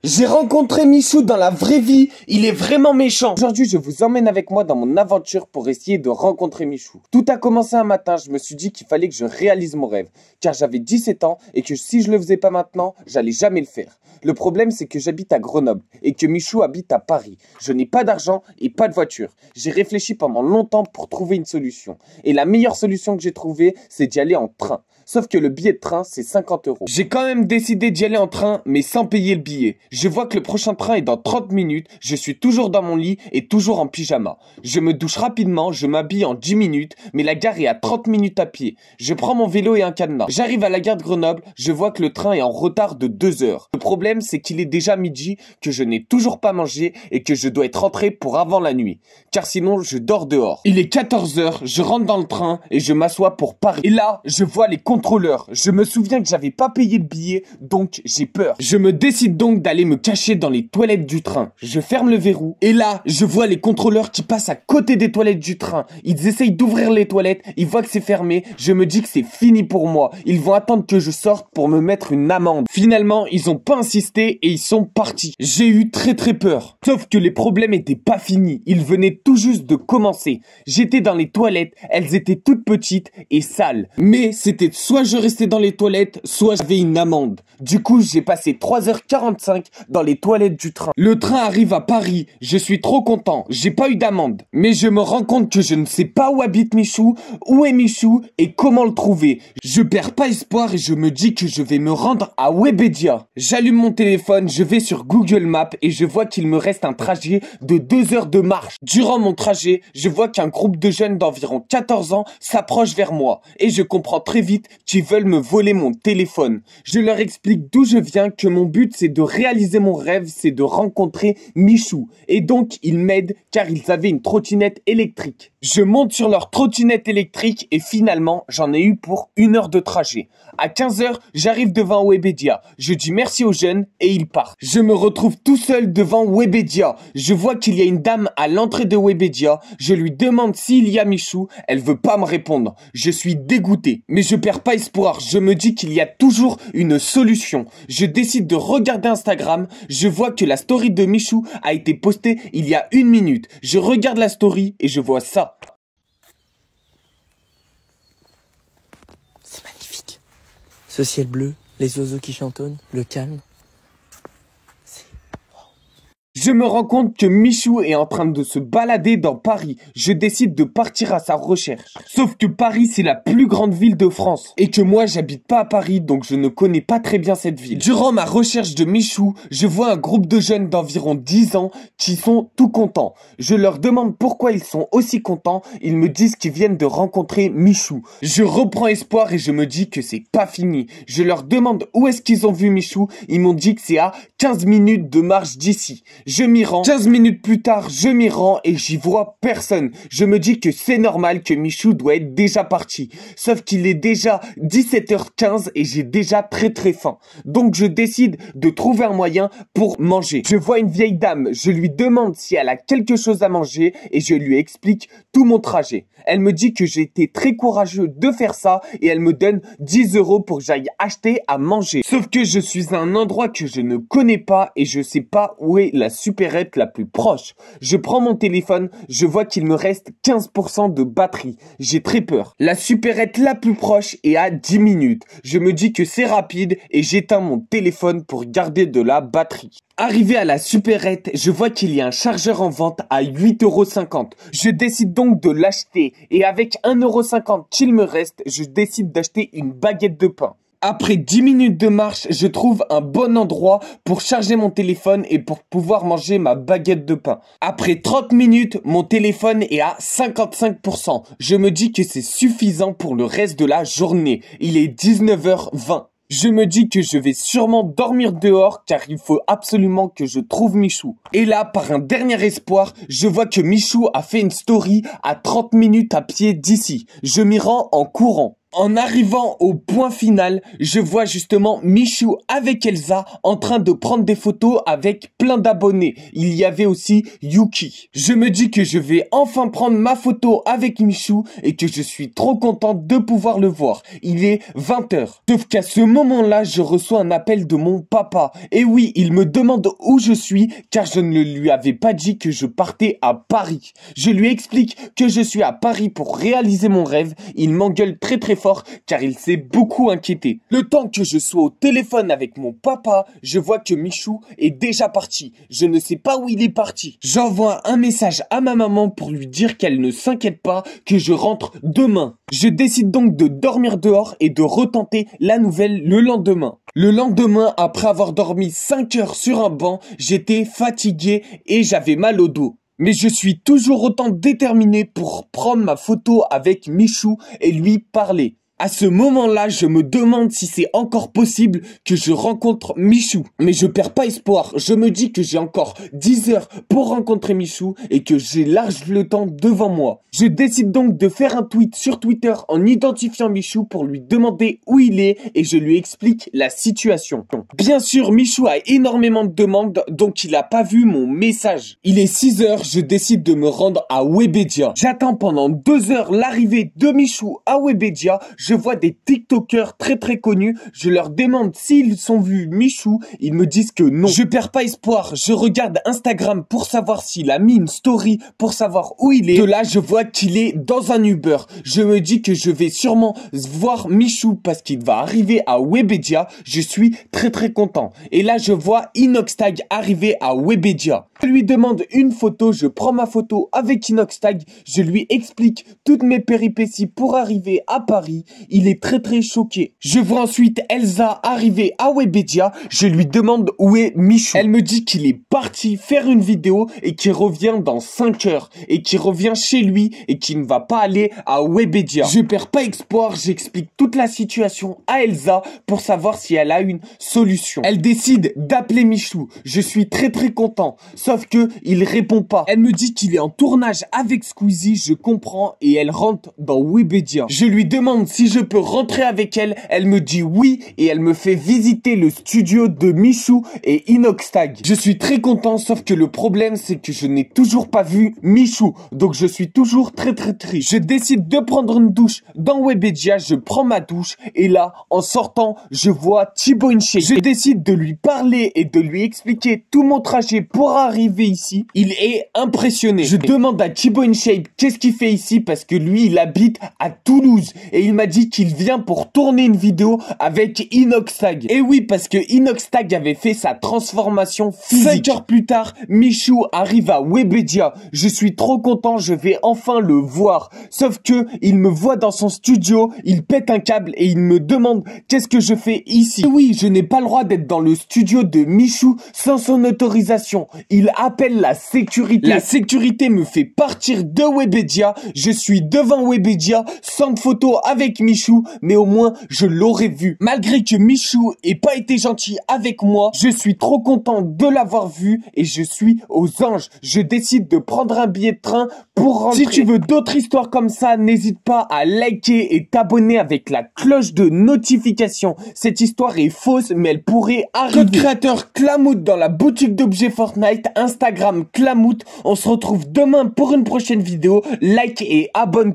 J'ai rencontré Michou dans la vraie vie, il est vraiment méchant. Aujourd'hui, je vous emmène avec moi dans mon aventure pour essayer de rencontrer Michou. Tout a commencé un matin, je me suis dit qu'il fallait que je réalise mon rêve, car j'avais 17 ans et que si je le faisais pas maintenant, j'allais jamais le faire. Le problème, c'est que j'habite à Grenoble et que Michou habite à Paris. Je n'ai pas d'argent et pas de voiture. J'ai réfléchi pendant longtemps pour trouver une solution. Et la meilleure solution que j'ai trouvée, c'est d'y aller en train. Sauf que le billet de train, c'est 50 €. J'ai quand même décidé d'y aller en train, mais sans payer le billet. Je vois que le prochain train est dans 30 minutes, je suis toujours dans mon lit et toujours en pyjama. Je me douche rapidement, je m'habille en 10 minutes, mais la gare est à 30 minutes à pied. Je prends mon vélo et un cadenas. J'arrive à la gare de Grenoble, je vois que le train est en retard de 2 heures. Le problème, c'est qu'il est déjà midi, que je n'ai toujours pas mangé et que je dois être rentré pour avant la nuit. Car sinon, je dors dehors. Il est 14 heures, je rentre dans le train et je m'assois pour Paris. Et là, je vois les contrôleurs. Je me souviens que j'avais pas payé le billet, donc j'ai peur. Je me décide donc d'aller me cacher dans les toilettes du train. Je ferme le verrou et là, je vois les contrôleurs qui passent à côté des toilettes du train. Ils essayent d'ouvrir les toilettes, ils voient que c'est fermé. Je me dis que c'est fini pour moi. Ils vont attendre que je sorte pour me mettre une amende. Finalement, ils ont pas insisté et ils sont partis. J'ai eu très peur. Sauf que les problèmes étaient pas finis. Ils venaient tout juste de commencer. J'étais dans les toilettes, elles étaient toutes petites et sales. Mais c'était soit je restais dans les toilettes, soit j'avais une amende. Du coup, j'ai passé 3h45 dans les toilettes du train. Le train arrive à Paris, je suis trop content, j'ai pas eu d'amende. Mais je me rends compte que je ne sais pas où habite Michou, où est Michou et comment le trouver. Je perds pas espoir et je me dis que je vais me rendre à Webedia. J'allume mon téléphone, je vais sur Google Maps et je vois qu'il me reste un trajet de 2 heures de marche. Durant mon trajet, je vois qu'un groupe de jeunes d'environ 14 ans s'approche vers moi et je comprends très vite qu'ils veulent me voler mon téléphone. Je leur explique d'où je viens, que mon but c'est de réaliser mon rêve, c'est de rencontrer Michou. Et donc ils m'aident car ils avaient une trottinette électrique. Je monte sur leur trottinette électrique et finalement j'en ai eu pour 1 heure de trajet. À 15 h, j'arrive devant Webedia. Je dis merci aux jeunes et ils partent. Je me retrouve tout seul devant Webedia. Je vois qu'il y a une dame à l'entrée de Webedia. Je lui demande s'il y a Michou. Elle veut pas me répondre. Je suis dégoûté. Mais je perds pas espoir. Je me dis qu'il y a toujours une solution. Je décide de regarder Instagram. Je vois que la story de Michou a été postée il y a 1 minute. Je regarde la story et je vois ça. C'est magnifique. Ce ciel bleu, les oiseaux qui chantonnent, le calme. Je me rends compte que Michou est en train de se balader dans Paris. Je décide de partir à sa recherche. Sauf que Paris, c'est la plus grande ville de France. Et que moi, j'habite pas à Paris, donc je ne connais pas très bien cette ville. Durant ma recherche de Michou, je vois un groupe de jeunes d'environ 10 ans qui sont tout contents. Je leur demande pourquoi ils sont aussi contents. Ils me disent qu'ils viennent de rencontrer Michou. Je reprends espoir et je me dis que c'est pas fini. Je leur demande où est-ce qu'ils ont vu Michou. Ils m'ont dit que c'est à 15 minutes de marche d'ici. Je m'y rends. 15 minutes plus tard, je m'y rends et j'y vois personne. Je me dis que c'est normal, que Michou doit être déjà parti. Sauf qu'il est déjà 17h15 et j'ai déjà très faim. Donc je décide de trouver un moyen pour manger. Je vois une vieille dame, je lui demande si elle a quelque chose à manger et je lui explique tout mon trajet. Elle me dit que j'ai été très courageux de faire ça et elle me donne 10 € pour que j'aille acheter à manger. Sauf que je suis à un endroit que je ne connais pas et je sais pas où est la supérette la plus proche. Je prends mon téléphone, je vois qu'il me reste 15% de batterie. J'ai très peur. La supérette la plus proche est à 10 minutes. Je me dis que c'est rapide et j'éteins mon téléphone pour garder de la batterie. Arrivé à la supérette, je vois qu'il y a un chargeur en vente à 8,50 €. Je décide donc de l'acheter et avec 1,50 € qu'il me reste, je décide d'acheter une baguette de pain. Après 10 minutes de marche, je trouve un bon endroit pour charger mon téléphone et pour pouvoir manger ma baguette de pain. Après 30 minutes, mon téléphone est à 55%. Je me dis que c'est suffisant pour le reste de la journée. Il est 19h20. Je me dis que je vais sûrement dormir dehors car il faut absolument que je trouve Michou. Et là, par un dernier espoir, je vois que Michou a fait une story à 30 minutes à pied d'ici. Je m'y rends en courant. En arrivant au point final, je vois justement Michou avec Elsa en train de prendre des photos avec plein d'abonnés. Il y avait aussi Yuki. Je me dis que je vais enfin prendre ma photo avec Michou et que je suis trop contente de pouvoir le voir. Il est 20h. Sauf qu'à ce moment-là, je reçois un appel de mon papa. Et oui, il me demande où je suis car je ne lui avais pas dit que je partais à Paris. Je lui explique que je suis à Paris pour réaliser mon rêve. Il m'engueule très fort car il s'est beaucoup inquiété. Le temps que je sois au téléphone avec mon papa, je vois que Michou est déjà parti. Je ne sais pas où il est parti. J'envoie un message à ma maman pour lui dire qu'elle ne s'inquiète pas, que je rentre demain. Je décide donc de dormir dehors et de retenter la nouvelle le lendemain. Le lendemain, après avoir dormi 5 heures sur un banc, j'étais fatigué et j'avais mal au dos. Mais je suis toujours autant déterminé pour prendre ma photo avec Michou et lui parler. À ce moment-là, je me demande si c'est encore possible que je rencontre Michou. Mais je perds pas espoir. Je me dis que j'ai encore 10 heures pour rencontrer Michou et que j'ai large le temps devant moi. Je décide donc de faire un tweet sur Twitter en identifiant Michou pour lui demander où il est et je lui explique la situation. Bien sûr, Michou a énormément de demandes, donc il a pas vu mon message. Il est 6 heures, je décide de me rendre à Webedia. J'attends pendant 2 heures l'arrivée de Michou à Webedia. Je vois des TikTokers très connus, je leur demande s'ils ont vu Michou, ils me disent que non. Je perds pas espoir, je regarde Instagram pour savoir s'il a mis une story, pour savoir où il est. De là, je vois qu'il est dans un Uber. Je me dis que je vais sûrement voir Michou parce qu'il va arriver à Webedia. Je suis très content. Et là, je vois Inoxtag arriver à Webedia. Je lui demande une photo, je prends ma photo avec Inoxtag, je lui explique toutes mes péripéties pour arriver à Paris. Il est très choqué. Je vois ensuite Elsa arriver à Webedia. Je lui demande où est Michou. Elle me dit qu'il est parti faire une vidéo et qu'il revient dans 5 heures. Et qu'il revient chez lui et qu'il ne va pas aller à Webedia. Je perds pas espoir, j'explique toute la situation à Elsa pour savoir si elle a une solution. Elle décide d'appeler Michou. Je suis très content. Sauf que il répond pas. Elle me dit qu'il est en tournage avec Squeezie, je comprends, et elle rentre dans Webedia. Je lui demande si je peux rentrer avec elle. Elle me dit oui et elle me fait visiter le studio de Michou et Inoxtag. Je suis très content, sauf que le problème c'est que je n'ai toujours pas vu Michou. Donc je suis toujours très triste. Je décide de prendre une douche dans Webedia, je prends ma douche et là, en sortant, je vois Thibaut InShape. Je décide de lui parler et de lui expliquer tout mon trajet pour arriver ici. Il est impressionné. Je demande à Thibaut InShape qu'est-ce qu'il fait ici parce que lui, il habite à Toulouse et il m'a dit qu'il vient pour tourner une vidéo avec Inoxtag. Et oui, parce que Inoxtag avait fait sa transformation physique. 5 heures plus tard, Michou arrive à Webedia. Je suis trop content, je vais enfin le voir. Sauf que il me voit dans son studio, il pète un câble et il me demande qu'est-ce que je fais ici. Et oui, je n'ai pas le droit d'être dans le studio de Michou sans son autorisation. Il appelle la sécurité. La sécurité me fait partir de Webedia. Je suis devant Webedia sans photo avec Michou, mais au moins je l'aurais vu. Malgré que Michou ait pas été gentil avec moi, je suis trop content de l'avoir vu et je suis aux anges. Je décide de prendre un billet de train pour rentrer. Si tu veux d'autres histoires comme ça, n'hésite pas à liker et t'abonner avec la cloche de notification. Cette histoire est fausse, mais elle pourrait arriver. Code créateur Clamout dans la boutique d'objets Fortnite, Instagram Clamout. On se retrouve demain pour une prochaine vidéo. Like et abonne-toi.